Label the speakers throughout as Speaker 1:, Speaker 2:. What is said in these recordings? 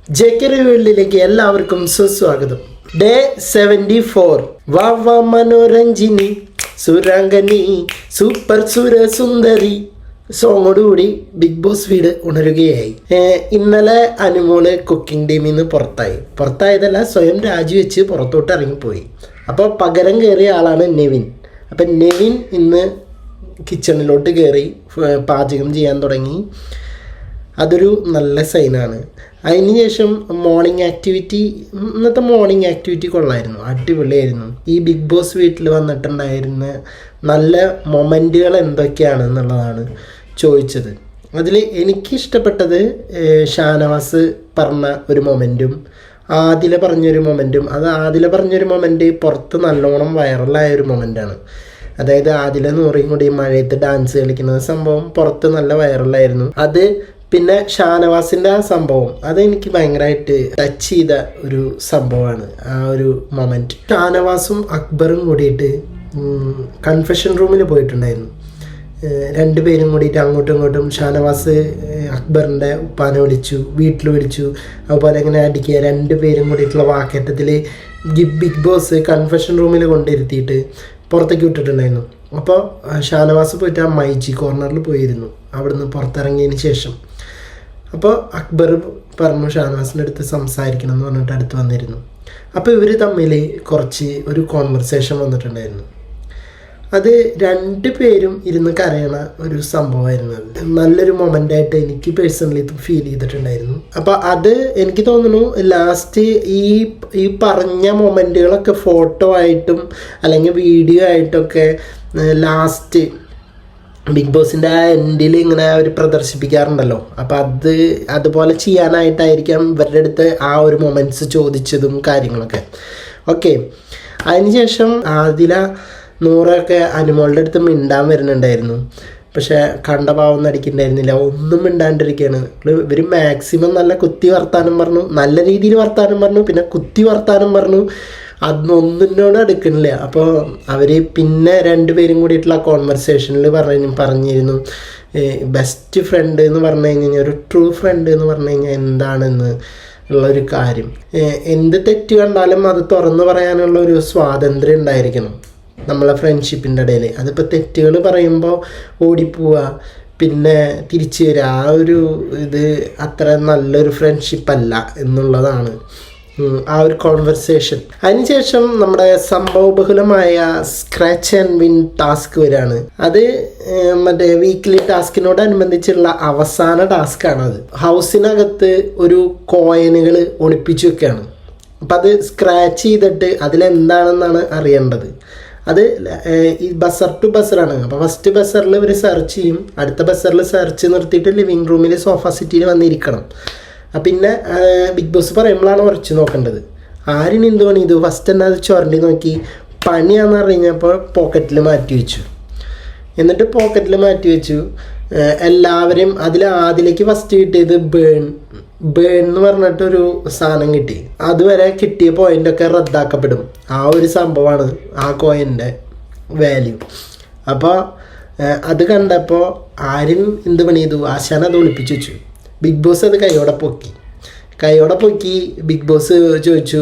Speaker 1: JK റിവ്യൂവിലേക്ക് എല്ലാവർക്കും സുസ്വാഗതം. Day 74. വാ വാ Manoranjini Surangani super സുരസുന്ദരി സോങ്ങോടുകൂടി big boss വീട് ഉണരുകയായി. ഇന്നലെ അനുമോള് കുക്കിംഗ് ടീമിൽ നിന്ന് പുറത്തായതല്ല, സ്വയം രാജിവെച്ച് പുറത്തോട്ട് ഇറങ്ങിപ്പോയി. അപ്പോൾ പകരം കയറിയ ആളാണ് നെവിൻ. അപ്പം നെവിൻ ഇന്ന് കിച്ചണിലോട്ട് കയറി പാചകം ചെയ്യാൻ തുടങ്ങി. അതൊരു നല്ല സൈനാണ്. അതിനുശേഷം ഇന്നത്തെ മോർണിംഗ് ആക്ടിവിറ്റി കൊള്ളായിരുന്നു, അടിപൊളിയായിരുന്നു. ഈ ബിഗ് ബോസ് വീട്ടിൽ വന്നിട്ടുണ്ടായിരുന്ന നല്ല മൊമെൻറ്റുകൾ എന്തൊക്കെയാണെന്നുള്ളതാണ് ചോദിച്ചത്. അതിൽ എനിക്കിഷ്ടപ്പെട്ടത് ഷാനവാസ് പറഞ്ഞ ഒരു മൊമെൻറ്റും ആദില പറഞ്ഞൊരു മൊമെൻറ്റും. ആദില പറഞ്ഞൊരു മൊമെൻറ്റ് പുറത്ത് നല്ലോണം വൈറലായ ഒരു മൊമെൻറ്റാണ്. അതായത് ആദില നൂറിയും കൂടി മഴയത്ത് ഡാൻസ് കളിക്കുന്ന സംഭവം പുറത്ത് നല്ല വൈറലായിരുന്നു. അത് പിന്നെ ഷാനവാസിൻ്റെ ആ സംഭവം അതെനിക്ക് ഭയങ്കരമായിട്ട് ടച്ച് ചെയ്ത ഒരു സംഭവമാണ് ആ ഒരു മൊമെൻറ്റ്. ഷാനവാസും അക്ബറും കൂടിയിട്ട് കൺഫെഷൻ റൂമിൽ പോയിട്ടുണ്ടായിരുന്നു. രണ്ടുപേരും കൂടിയിട്ട് അങ്ങോട്ടും ഇങ്ങോട്ടും ഷാനവാസ് അക്ബറിൻ്റെ ഉപ്പാനെ വീട്ടിൽ വിളിച്ചു. അതുപോലെ ഇങ്ങനെ അടിക്കുക. രണ്ടുപേരും കൂടിയിട്ടുള്ള വാക്കേറ്റത്തിൽ ബിഗ് ബോസ് കൺഫെഷൻ റൂമിൽ കൊണ്ടിരുത്തിയിട്ട് പുറത്തേക്ക് വിട്ടിട്ടുണ്ടായിരുന്നു. അപ്പോൾ ഷാനവാസ് പോയിട്ട് ആ മൈജി കോർണറിൽ പോയിരുന്നു അവിടുന്ന് പുറത്തിറങ്ങിയതിന് ശേഷം. അപ്പോൾ അക്ബർ പറഞ്ഞു ഷാനവാസിൻ്റെ അടുത്ത് സംസാരിക്കണം എന്ന് പറഞ്ഞിട്ട് അടുത്ത് വന്നിരുന്നു. അപ്പോൾ ഇവർ തമ്മിൽ ഒരു കോൺവെർസേഷൻ വന്നിട്ടുണ്ടായിരുന്നു. അത് രണ്ടുപേരും ഇരുന്ന് കരയണ ഒരു സംഭവമായിരുന്നു. അത് നല്ലൊരു മൊമെൻ്റായിട്ട് എനിക്ക് പേഴ്സണലി ഫീൽ ചെയ്തിട്ടുണ്ടായിരുന്നു. അപ്പോൾ അത് എനിക്ക് തോന്നുന്നു ലാസ്റ്റ് ഈ പറഞ്ഞ മൊമെൻറ്റുകളൊക്കെ ഫോട്ടോ ആയിട്ടും അല്ലെങ്കിൽ വീഡിയോ ആയിട്ടൊക്കെ ലാസ്റ്റ് ബിഗ് ബോസിൻ്റെ ആ എൻഡിൽ ഇങ്ങനെ അവർ പ്രദർശിപ്പിക്കാറുണ്ടല്ലോ. അപ്പോൾ അതുപോലെ ചെയ്യാനായിട്ടായിരിക്കാം ഇവരുടെ അടുത്ത് ആ ഒരു മൊമെൻറ്റ്സ് ചോദിച്ചതും കാര്യങ്ങളൊക്കെ. ഓക്കെ, അതിനുശേഷം ആദില നൂറൊക്കെ അനുമോളുടെ അടുത്ത് മിണ്ടാൻ വരുന്നുണ്ടായിരുന്നു. പക്ഷേ കണ്ട പാവം നടിക്കുന്നുണ്ടായിരുന്നില്ല, ഒന്നും മിണ്ടാണ്ടിരിക്കുകയാണ്. ഇവർ മാക്സിമം നല്ല കുത്തി വർത്താനം പറഞ്ഞു, നല്ല രീതിയിൽ വർത്താനം പറഞ്ഞു, പിന്നെ കുത്തി വർത്താനം പറഞ്ഞു. അതൊന്നിനോട് അടുക്കണില്ല. അപ്പോൾ അവർ പിന്നെ രണ്ടുപേരും കൂടിയിട്ടുള്ള കോൺവെർസേഷനിൽ പറഞ്ഞിരുന്നു ബെസ്റ്റ് ഫ്രണ്ട് എന്ന് പറഞ്ഞു കഴിഞ്ഞാൽ, ഒരു ട്രൂ ഫ്രണ്ട് എന്ന് പറഞ്ഞു കഴിഞ്ഞാൽ എന്താണെന്ന് ഉള്ളൊരു കാര്യം. എന്ത് തെറ്റ് കണ്ടാലും അത് തുറന്നു പറയാനുള്ള ഒരു സ്വാതന്ത്ര്യം ഉണ്ടായിരിക്കണം നമ്മളെ ഫ്രണ്ട്ഷിപ്പിൻ്റെ ഇടയിൽ. അതിപ്പോൾ തെറ്റുകൾ പറയുമ്പോൾ ഓടിപ്പോവുക പിന്നെ തിരിച്ചു വരിക, ആ ഒരു ഇത് അത്ര നല്ലൊരു ഫ്രണ്ട്ഷിപ്പല്ല എന്നുള്ളതാണ് ആ ഒരു കോൺവെർസേഷൻ. അതിനുശേഷം നമ്മുടെ സംഭവബഹുലമായ സ്ക്രാച്ച് ആൻഡ് വിൻ ടാസ്ക് വരികയാണ്. അത് മറ്റേ വീക്ക്ലി ടാസ്കിനോടനുബന്ധിച്ചുള്ള അവസാന ടാസ്ക്കാണത്. ഹൗസിനകത്ത് ഒരു കോയിനുകൾ ഒളിപ്പിച്ചു വെക്കുകയാണ്. അപ്പം അത് സ്ക്രാച്ച് ചെയ്തിട്ട് അതിലെന്താണെന്നാണ് അറിയേണ്ടത്. അത് ഈ ബസർ ടു ബസറാണ്. അപ്പോൾ ഫസ്റ്റ് ബസറിൽ ഇവർ സെർച്ച് ചെയ്യും, അടുത്ത ബസറിൽ സെർച്ച് നിർത്തിയിട്ട് ലിവിങ് റൂമിൽ സോഫ സിറ്റിയിൽ വന്നിരിക്കണം. പിന്നെ ബിഗ് ബോസ് പറയുമ്പോഴാണ് ഉറച്ചു നോക്കേണ്ടത്. ആരും എന്ത് പണി ചെയ്തു, ഫസ്റ്റ് തന്നെ അത് ചുരണ്ടി നോക്കി പണിയാന്ന് പറഞ്ഞപ്പോൾ പോക്കറ്റിൽ മാറ്റി വെച്ചു. എന്നിട്ട് പോക്കറ്റിൽ മാറ്റി വെച്ചു എല്ലാവരും. അതിലേക്ക് ഫസ്റ്റ് കിട്ടിയത് ബേൺ എന്ന് പറഞ്ഞിട്ടൊരു സാധനം കിട്ടി. അതുവരെ കിട്ടിയ പോയിൻ്റൊക്കെ റദ്ദാക്കപ്പെടും. ആ ഒരു സംഭവമാണ് ആ കോയിൻ്റെ വാല്യൂ. അപ്പോൾ അത് കണ്ടപ്പോൾ ആരും എന്ത് പണി ചെയ്തു, ആശാൻ അത് ഒളിപ്പിച്ചു വെച്ചു. ബിഗ് ബോസ് അത് കൈയോടെ പൊക്കി ബിഗ് ബോസ് ചോദിച്ചു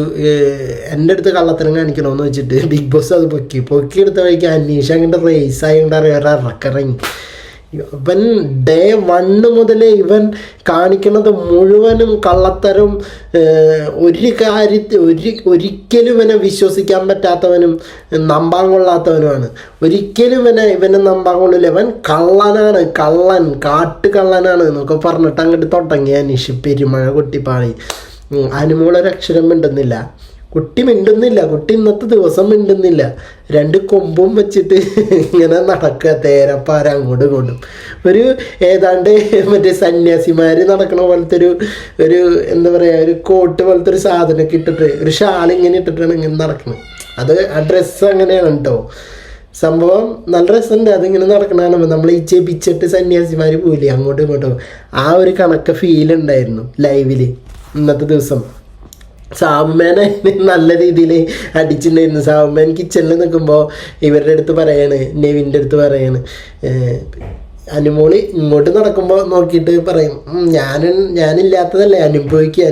Speaker 1: എൻ്റെ അടുത്ത് കള്ളത്തരം കാണിക്കണമെന്ന് വെച്ചിട്ട് ബിഗ് ബോസ് അത് പൊക്കിയെടുത്ത വഴിക്ക് അന്വേഷ അങ്ങോട്ട് റേസായി ഇറക്കിറങ്ങി. ഇവൻ ഡേ 1 മുതൽ ഇവൻ കാണിക്കുന്നത് മുഴുവനും കള്ളത്തരം. ഒരിക്കലും ഇവനെ വിശ്വസിക്കാൻ പറ്റാത്തവനും നമ്പാൻ കൊള്ളാത്തവനുമാണ്. ഒരിക്കലും ഇവനെ നമ്പാൻ കൊള്ളില്ല. ഇവൻ കള്ളനാണ്, കാട്ടുകള്ളനാണ് എന്നൊക്കെ പറഞ്ഞിട്ട് അങ്ങോട്ട് തുടങ്ങി അനീഷ് പെരുമഴ കൊട്ടിപ്പാളി. അനുമോളൊരക്ഷരം മിണ്ടുന്നില്ല. കുട്ടി ഇന്നത്തെ ദിവസം മിണ്ടുന്നില്ല. 2 കൊമ്പും വെച്ചിട്ട് ഇങ്ങനെ നടക്കുക, തേരപ്പാര അങ്ങോട്ടും ഇങ്ങോട്ടും. ഏതാണ്ട് മറ്റേ സന്യാസിമാർ നടക്കണ പോലത്തെ ഒരു എന്താ പറയുക, ഒരു കോട്ട് പോലത്തെ ഒരു സാധനമൊക്കെ ഇട്ടിട്ട് ഒരു ഷാൾ ഇങ്ങനെ ഇട്ടിട്ടാണ് ഇങ്ങനെ നടക്കുന്നത്. അത് ആ ഡ്രസ്സ് അങ്ങനെയാണ് കേട്ടോ സംഭവം. നല്ല രസമുണ്ട് അതിങ്ങനെ നടക്കണതാണ്. നമ്മൾ ഈ ചെപിച്ചിട്ട് സന്യാസിമാർ പോയില്ലേ അങ്ങോട്ടും ഇങ്ങോട്ടും, ആ ഒരു കണക്ക് ഫീൽ ഉണ്ടായിരുന്നു ലൈവിൽ ഇന്നത്തെ ദിവസം. സാവുമ്മേനെ നല്ല രീതിയിൽ അടിച്ചിട്ടുണ്ടായിരുന്നു. സാവുമ്മേൻ കിച്ചണിൽ നിൽക്കുമ്പോൾ ഇവരുടെ അടുത്ത് പറയാണ്, നെവിൻ്റെ അടുത്ത് പറയാണ് അനുമോള് ഇങ്ങോട്ട് നടക്കുമ്പോൾ നോക്കിയിട്ട് പറയും ഞാനില്ലാത്തതല്ലേ അനുഭവിക്കുക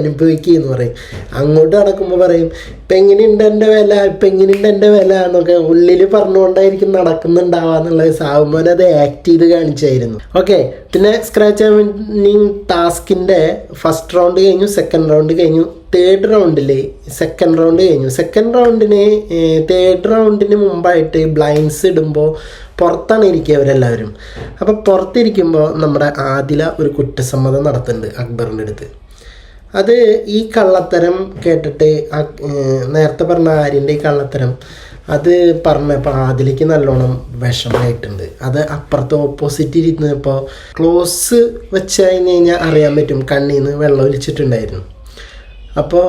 Speaker 1: എന്ന് പറയും. അങ്ങോട്ട് നടക്കുമ്പോൾ പറയും ഇപ്പം എങ്ങനെയുണ്ട് എൻ്റെ വില എന്നൊക്കെ ഉള്ളിൽ പറഞ്ഞുകൊണ്ടായിരിക്കും നടക്കുന്നുണ്ടാവാന്നുള്ളത്. സാവുമോൻ അത് ആക്ട് ചെയ്ത് കാണിച്ചായിരുന്നു. ഓക്കെ, പിന്നെ സ്ക്രാച്ച് ആൻഡ് വിന്നിങ് ടാസ്കിൻ്റെ ഫസ്റ്റ് റൗണ്ട് കഴിഞ്ഞു, സെക്കൻഡ് റൗണ്ട് കഴിഞ്ഞു. തേർഡ് റൗണ്ടിന് മുമ്പായിട്ട് ബ്ലൈൻഡ്സ് ഇടുമ്പോൾ പുറത്താണ് ഇരിക്കുക അവരെല്ലാവരും. അപ്പോൾ പുറത്തിരിക്കുമ്പോൾ നമ്മുടെ ആദില ഒരു കുറ്റസമ്മതം നടത്തുന്നുണ്ട് അക്ബറിൻ്റെ അടുത്ത്. അത് ഈ കള്ളത്തരം കേട്ടിട്ട് നേരത്തെ പറഞ്ഞ ആര്യൻ്റെ ഈ കള്ളത്തരം അത് പറഞ്ഞപ്പോൾ ആദിലേക്ക് നല്ലോണം വിഷമമായിട്ടുണ്ട്. അത് അപ്പുറത്ത് ഓപ്പോസിറ്റ് ഇരുന്നപ്പോൾ ക്ലോസ് വെച്ച് കഴിഞ്ഞ് അറിയാൻ പറ്റും കണ്ണിൽ നിന്ന് വെള്ളം ഒലിച്ചിട്ടുണ്ടായിരുന്നു. അപ്പോൾ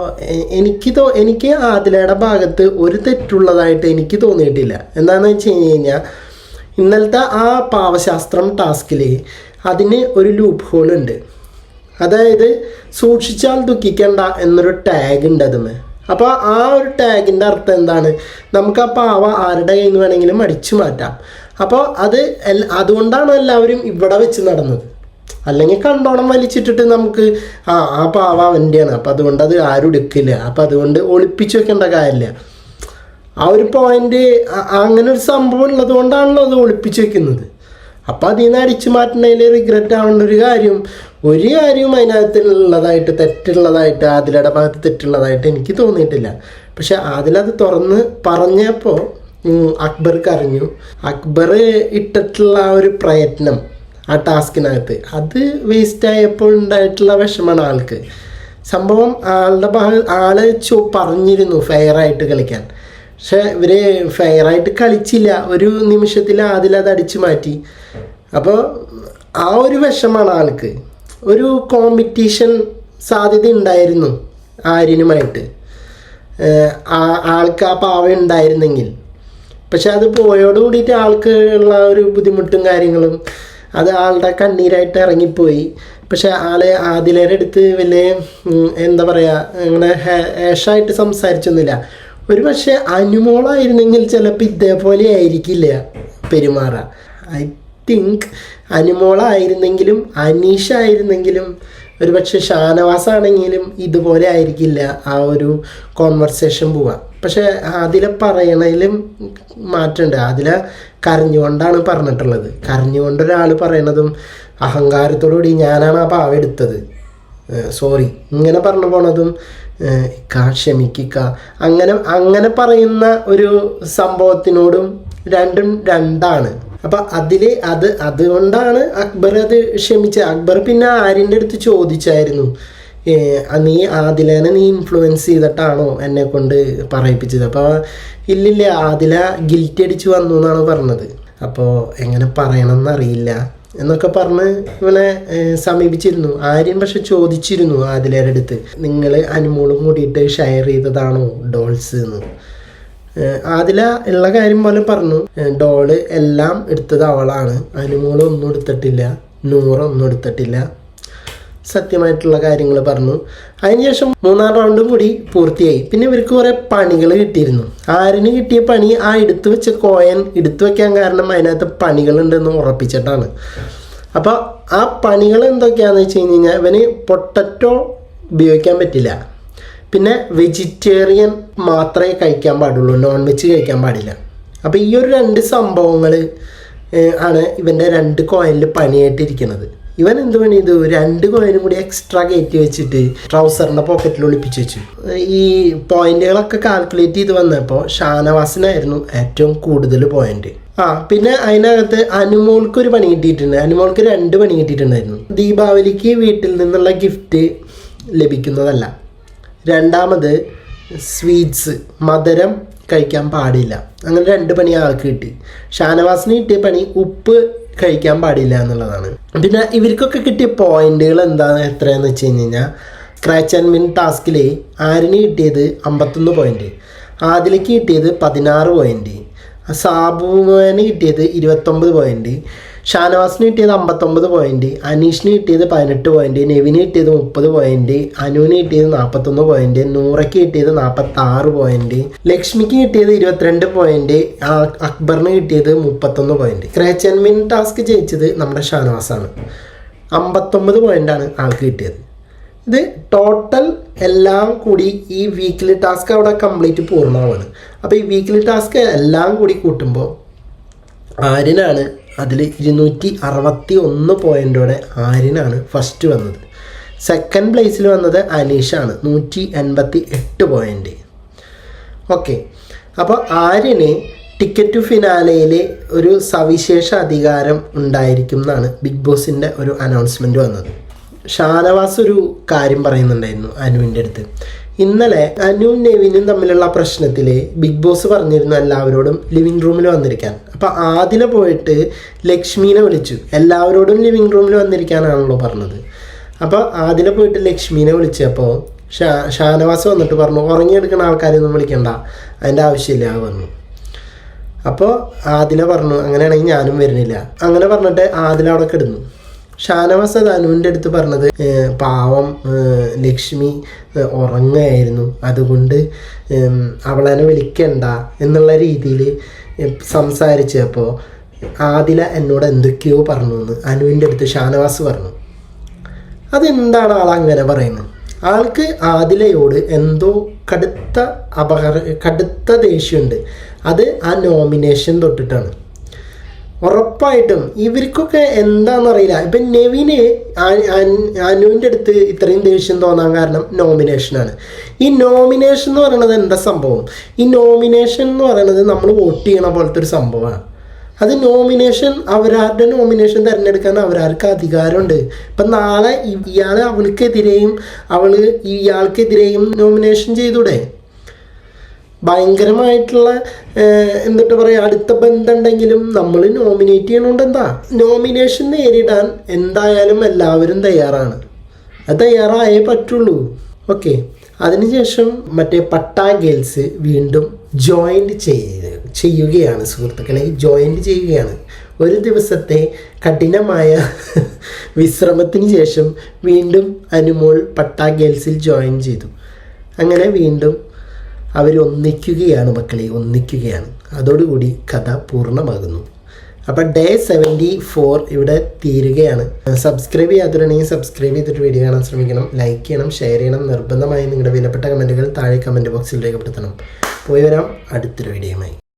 Speaker 1: എനിക്ക് ആദിലയുടെ ഭാഗത്ത് ഒരു തെറ്റുള്ളതായിട്ട് എനിക്ക് തോന്നിയിട്ടില്ല. എന്താണെന്ന് വെച്ച് കഴിഞ്ഞാൽ ഇന്നലത്തെ ആ പാവശാസ്ത്രം ടാസ്കിൽ അതിന് ഒരു ലൂപ്പ് ഹോൾ ഉണ്ട്. അതായത് സൂക്ഷിച്ചാൽ ദുഃഖിക്കണ്ട എന്നൊരു ടാഗ് ഉണ്ട് അതുമേ. അപ്പോൾ ആ ഒരു ടാഗിൻ്റെ അർത്ഥം എന്താണ്? നമുക്ക് ആ പാവ ആരുടെ കയ്യിൽ നിന്ന് വേണമെങ്കിലും അടിച്ചു മാറ്റാം. അപ്പോൾ അതുകൊണ്ടാണ് എല്ലാവരും ഇവിടെ വെച്ച് നടന്നത്. അല്ലെങ്കിൽ കണ്ടോണം വലിച്ചിട്ടിട്ട് നമുക്ക് ആ പാവ അവൻ്റെയാണ്, അപ്പം അതുകൊണ്ട് അത് ആരും എടുക്കില്ല, അപ്പം അതുകൊണ്ട് ഒളിപ്പിച്ച് വെക്കേണ്ട കാര്യമില്ല. ആ ഒരു പോയിന്റ് അങ്ങനെ ഒരു സംഭവം ഉള്ളത് കൊണ്ടാണല്ലോ അത് ഒളിപ്പിച്ച് വെക്കുന്നത്. അപ്പം അതിൽ നിന്ന് അടിച്ചു മാറ്റുന്നതിൽ റിഗ്രറ്റ് ആവേണ്ട ഒരു കാര്യവും അതിനകത്തുള്ളതായിട്ട് തെറ്റുള്ളതായിട്ട് ആദിലയുടെ ഭാഗത്ത് തെറ്റുള്ളതായിട്ട് എനിക്ക് തോന്നിയിട്ടില്ല. പക്ഷെ ആദിലത് തുറന്ന് പറഞ്ഞപ്പോൾ അക്ബർക്ക് അറിഞ്ഞു. അക്ബർ ഇട്ടിട്ടുള്ള ആ ഒരു പ്രയത്നം ആ ടാസ്കിനകത്ത് അത് വേസ്റ്റായപ്പോൾ ഉണ്ടായിട്ടുള്ള വിഷമമാണ് ആൾക്ക്. സംഭവം ആള് പറഞ്ഞിരുന്നു ഫെയറായിട്ട് കളിക്കാൻ. പക്ഷെ ഇവർ ഫെയറായിട്ട് കളിച്ചില്ല. ഒരു നിമിഷത്തിൽ അതിലത് അടിച്ചു മാറ്റി. അപ്പോൾ ആ ഒരു വിഷമാണ് ആൾക്ക്. ഒരു കോമ്പറ്റീഷൻ സാധ്യത ഉണ്ടായിരുന്നു ആര്യനുമായിട്ട്, ആൾക്ക് ആ പാവ ഉണ്ടായിരുന്നെങ്കിൽ. പക്ഷെ അത് പോയോട് കൂടിയിട്ട് ആൾക്ക് ഉള്ള ഒരു ബുദ്ധിമുട്ടും കാര്യങ്ങളും അത് ആളുടെ കണ്ണീരായിട്ട് ഇറങ്ങിപ്പോയി. പക്ഷെ ആളെ ആദിലയുടെ അടുത്ത് വലിയ എന്താ പറയുക അങ്ങനെ ഹാഷായിട്ട് സംസാരിച്ചൊന്നുമില്ല. ഒരു പക്ഷേ അനുമോളായിരുന്നെങ്കിൽ ചിലപ്പോൾ ഇതേപോലെ ആയിരിക്കില്ല പെരുമാറുക. ഐ തിങ്ക് അനുമോളായിരുന്നെങ്കിലും അനീഷ ആയിരുന്നെങ്കിലും ഒരു പക്ഷേ ഷാനവാസാണെങ്കിലും ഇതുപോലെ ആയിരിക്കില്ല ആ ഒരു കോൺവെർസേഷൻ പോവുക. പക്ഷെ അതിലെ പറയണതിലും മാറ്റമുണ്ട്. അതിലെ കരഞ്ഞുകൊണ്ടാണ് പറഞ്ഞിട്ടുള്ളത്. കരഞ്ഞുകൊണ്ടൊരാൾ പറയണതും അഹങ്കാരത്തോടുകൂടി ഞാനാണ് ആ പാവ എടുത്തത്, സോറി ഇങ്ങനെ പറഞ്ഞു പോണതും ക്ഷമിക്കുക അങ്ങനെ പറയുന്ന ഒരു സംഭവത്തിനോടും രണ്ടും രണ്ടാണ്. അപ്പം അതുകൊണ്ടാണ് അക്ബർ അത് ക്ഷമിച്ചത്. അക്ബർ പിന്നെ ആര്യൻ്റെ അടുത്ത് ചോദിച്ചായിരുന്നു, നീ ആദിലേനെ ഇൻഫ്ലുവൻസ് ചെയ്തിട്ടാണോ എന്നെ കൊണ്ട് പറയിപ്പിച്ചത്? അപ്പോൾ ഇല്ലില്ല, ആദില ഗിൽറ്റി അടിച്ച് വന്നു എന്നാണ് പറഞ്ഞത്. അപ്പോൾ എങ്ങനെ പറയണമെന്നറിയില്ല എന്നൊക്കെ പറഞ്ഞ് ഇവനെ സമീപിച്ചിരുന്നു ആര്യൻ. പക്ഷെ ചോദിച്ചിരുന്നു ആദിലയുടെ അടുത്ത്, നിങ്ങൾ അനുമോളും കൂടിയിട്ട് ഷെയർ ചെയ്തതാണോ ഡോൾസ് എന്ന്. ആദില ഉള്ള കാര്യം പോലെ പറഞ്ഞു, ഡോള് എല്ലാം എടുത്തത് അവളാണ്, അനുമോള് ഒന്നും എടുത്തിട്ടില്ല, നൂറൊന്നും എടുത്തിട്ടില്ല, സത്യമായിട്ടുള്ള കാര്യങ്ങൾ പറഞ്ഞു. അതിനുശേഷം 3-ാം റൗണ്ടും കൂടി പൂർത്തിയായി. പിന്നെ ഇവർക്ക് കുറേ പണികൾ കിട്ടിയിരുന്നു. ആര്യന് കിട്ടിയ പണി ആ എടുത്തു വെച്ച കോയൻ എടുത്തു വെക്കാൻ കാരണം അതിനകത്ത് പണികളുണ്ടെന്ന് ഉറപ്പിച്ചിട്ടാണ്. അപ്പോൾ ആ പണികൾ എന്തൊക്കെയാണെന്ന് വെച്ച് കഴിഞ്ഞാൽ ഇവന് പൊട്ടറ്റോ ഉപയോഗിക്കാൻ പറ്റില്ല, പിന്നെ വെജിറ്റേറിയൻ മാത്രമേ കഴിക്കാൻ പാടുള്ളൂ, നോൺ വെജ് കഴിക്കാൻ പാടില്ല. അപ്പോൾ ഈ ഒരു 2 സംഭവങ്ങൾ ആണ് ഇവൻ്റെ 2 കോയിനിൽ പണിയായിട്ടിരിക്കുന്നത്. ഇവൻ എന്ത് പണി ചെയ്തു? 2 കോയിനും കൂടി എക്സ്ട്രാ കയറ്റി വെച്ചിട്ട് ട്രൗസറിൻ്റെ പോക്കറ്റിൽ ഒളിപ്പിച്ച് വെച്ചു. ഈ പോയിന്റുകളൊക്കെ കാൽക്കുലേറ്റ് ചെയ്ത് വന്നപ്പോൾ ഷാനവാസിനായിരുന്നു ഏറ്റവും കൂടുതൽ പോയിന്റ്. പിന്നെ അതിനകത്ത് അനുമോൾക്കൊരു പണി കിട്ടിയിട്ടുണ്ട്. അനുമോൾക്ക് 2 പണി കിട്ടിയിട്ടുണ്ടായിരുന്നു. ദീപാവലിക്ക് വീട്ടിൽ നിന്നുള്ള ഗിഫ്റ്റ് ലഭിക്കുന്നതല്ല. രണ്ടാമത് സ്വീറ്റ്സ്, മധുരം കഴിക്കാൻ പാടില്ല. അങ്ങനെ 2 പണി ആൾക്ക് കിട്ടി. ഷാനവാസിന് കിട്ടിയ പണി ഉപ്പ് കഴിക്കാൻ പാടില്ല എന്നുള്ളതാണ്. പിന്നെ ഇവർക്കൊക്കെ കിട്ടിയ പോയിന്റുകൾ എത്രയാണെന്ന് വെച്ച് കഴിഞ്ഞാൽ സ്ക്രാച്ച് ആൻഡ് വിൻ ടാസ്കിൽ ആര്യന് കിട്ടിയത് 51 പോയിന്റ്, ആദിലയ്ക്ക് കിട്ടിയത് 16 പോയിന്റ്, സാബുവിന് കിട്ടിയത് 29 പോയിന്റ്, ഷാനവാസിന് കിട്ടിയത് 59 പോയിന്റ്, അനീഷിന് കിട്ടിയത് 18 പോയിന്റ്, നെവിന് കിട്ടിയത് 30 പോയിന്റ്, അനുവിന് കിട്ടിയത് 41 പോയിന്റ്, നൂറയ്ക്ക് കിട്ടിയത് 46 പോയിന്റ്, ലക്ഷ്മിക്ക് കിട്ടിയത് 22 പോയിന്റ്, അക്ബറിന് കിട്ടിയത് 31 point. Scratch and win task ജയിച്ചത് നമ്മുടെ ഷാനവാസാണ്. 59 പോയിന്റാണ് ആൾക്ക് കിട്ടിയത്. ഇത് ടോട്ടൽ എല്ലാം കൂടി ഈ വീക്കിലി ടാസ്ക് അവിടെ കംപ്ലീറ്റ് പൂർണ്ണമാണ്. അപ്പോൾ ഈ വീക്കിലി ടാസ്ക് എല്ലാം കൂടി കൂട്ടുമ്പോൾ ആര്യനാണ് അതിൽ 261 പോയിൻറ്റോടെ ആര്യനാണ് ഫസ്റ്റ് വന്നത്. സെക്കൻഡ് പ്ലേസിൽ വന്നത് അനീഷാണ് 188 പോയിൻ്റ്. ഓക്കെ, അപ്പോൾ ആര്യന് ടിക്കറ്റ് ടു ഫിനാലയിൽ ഒരു സവിശേഷ അധികാരം ഉണ്ടായിരിക്കും എന്നാണ് ബിഗ് ബോസിൻ്റെ ഒരു അനൗൺസ്മെൻറ്റ് വന്നത്. ഷാനവാസ് ഒരു കാര്യം പറയുന്നുണ്ടായിരുന്നു അനുവിൻ്റെ അടുത്ത്. ഇന്നലെ അനുവും നെവിനും തമ്മിലുള്ള പ്രശ്നത്തിൽ ബിഗ് ബോസ് പറഞ്ഞിരുന്നു എല്ലാവരോടും ലിവിങ് റൂമിൽ വന്നിരിക്കാൻ. അപ്പോൾ ആദില പോയിട്ട് ലക്ഷ്മീനെ വിളിച്ചു. എല്ലാവരോടും ലിവിങ് റൂമിൽ വന്നിരിക്കാനാണല്ലോ പറഞ്ഞത്. അപ്പോൾ ആദില പോയിട്ട് ലക്ഷ്മീനെ വിളിച്ചപ്പോൾ ഷാനവാസ് വന്നിട്ട് പറഞ്ഞു ഉറങ്ങിയെടുക്കുന്ന ആൾക്കാരെയൊന്നും വിളിക്കണ്ട, അതിൻ്റെ ആവശ്യമില്ല പറഞ്ഞു. അപ്പോൾ ആദില പറഞ്ഞു അങ്ങനെയാണെങ്കിൽ ഞാനും വരുന്നില്ല. അങ്ങനെ പറഞ്ഞിട്ട് ആദില അവിടെ കിടന്നു. ഷാനവാസ് അത് അനുവിൻ്റെ അടുത്ത് പറഞ്ഞത് പാവം ലക്ഷ്മി ഉറങ്ങുകയായിരുന്നു, അതുകൊണ്ട് അവളെ വിളിക്കണ്ട എന്നുള്ള രീതിയിൽ സംസാരിച്ചപ്പോൾ ആദില എന്നോട് എന്തൊക്കെയോ പറഞ്ഞു എന്ന് അനുവിൻ്റെ അടുത്ത് ഷാനവാസ് പറഞ്ഞു. അതെന്താണ് ആളങ്ങനെ പറയുന്നത്? ആൾക്ക് ആദിലയോട് എന്തോ കടുത്ത ദേഷ്യമുണ്ട്. അത് ആ നോമിനേഷൻ തൊട്ടിട്ടാണ്. ഉറപ്പായിട്ടും ഇവർക്കൊക്കെ എന്താണെന്നറിയില്ല. ഇപ്പം നെവിന് അനുവിൻ്റെ അടുത്ത് ഇത്രയും ദേഷ്യം തോന്നാൻ കാരണം നോമിനേഷനാണ്. ഈ നോമിനേഷൻ എന്ന് പറയുന്നത് എന്താ സംഭവം? ഈ നോമിനേഷൻ എന്ന് പറയുന്നത് നമ്മൾ വോട്ട് ചെയ്യണ പോലത്തെ ഒരു സംഭവമാണ്. അത് നോമിനേഷൻ അവരാരുടെ നോമിനേഷൻ തിരഞ്ഞെടുക്കാൻ അവരാർക്ക് അധികാരമുണ്ട്. ഇപ്പം നാളെ ഇയാൾ അവൾക്കെതിരെയും ഇയാൾക്കെതിരെയും നോമിനേഷൻ ചെയ്തൂടെ? ഭയങ്കരമായിട്ടുള്ള എന്നിട്ട് പറയുക അടുത്ത ബന്ധമുണ്ടെങ്കിലും നമ്മൾ നോമിനേറ്റ് ചെയ്യണോണ്ട് എന്താ? നോമിനേഷൻ നേരിടാൻ എന്തായാലും എല്ലാവരും തയ്യാറാണ്. അത് തയ്യാറായേ പറ്റുള്ളൂ. ഓക്കെ, അതിനുശേഷം മറ്റേ പട്ടാ ഗേൾസ് വീണ്ടും ജോയിൻറ്റ് ചെയ്യുകയാണ് സുഹൃത്തുക്കളെ. ജോയിൻറ്റ് ചെയ്യുകയാണ്. ഒരു ദിവസത്തെ കഠിനമായ വിശ്രമത്തിന് ശേഷം വീണ്ടും അനുമോൾ പട്ടാ ഗേൾസിൽ ജോയിൻ ചെയ്തു. അങ്ങനെ വീണ്ടും അവരൊന്നിക്കുകയാണ് മക്കളെ, ഒന്നിക്കുകയാണ്. അതോടുകൂടി കഥ പൂർണ്ണമാകുന്നു. അപ്പോൾ ഡേ 74 ഇവിടെ തീരുകയാണ്. സബ്സ്ക്രൈബ് ചെയ്യാത്തവരുണ്ടെങ്കിൽ സബ്സ്ക്രൈബ് ചെയ്തിട്ട് വീഡിയോ കാണാൻ ശ്രമിക്കണം. ലൈക്ക് ചെയ്യണം, ഷെയർ ചെയ്യണം. നിർബന്ധമായും നിങ്ങളുടെ വിലപ്പെട്ട കമൻറ്റുകൾ താഴെ കമൻറ്റ് ബോക്സിൽ രേഖപ്പെടുത്തണം. പോയി വരാം അടുത്തൊരു വീഡിയോയുമായി.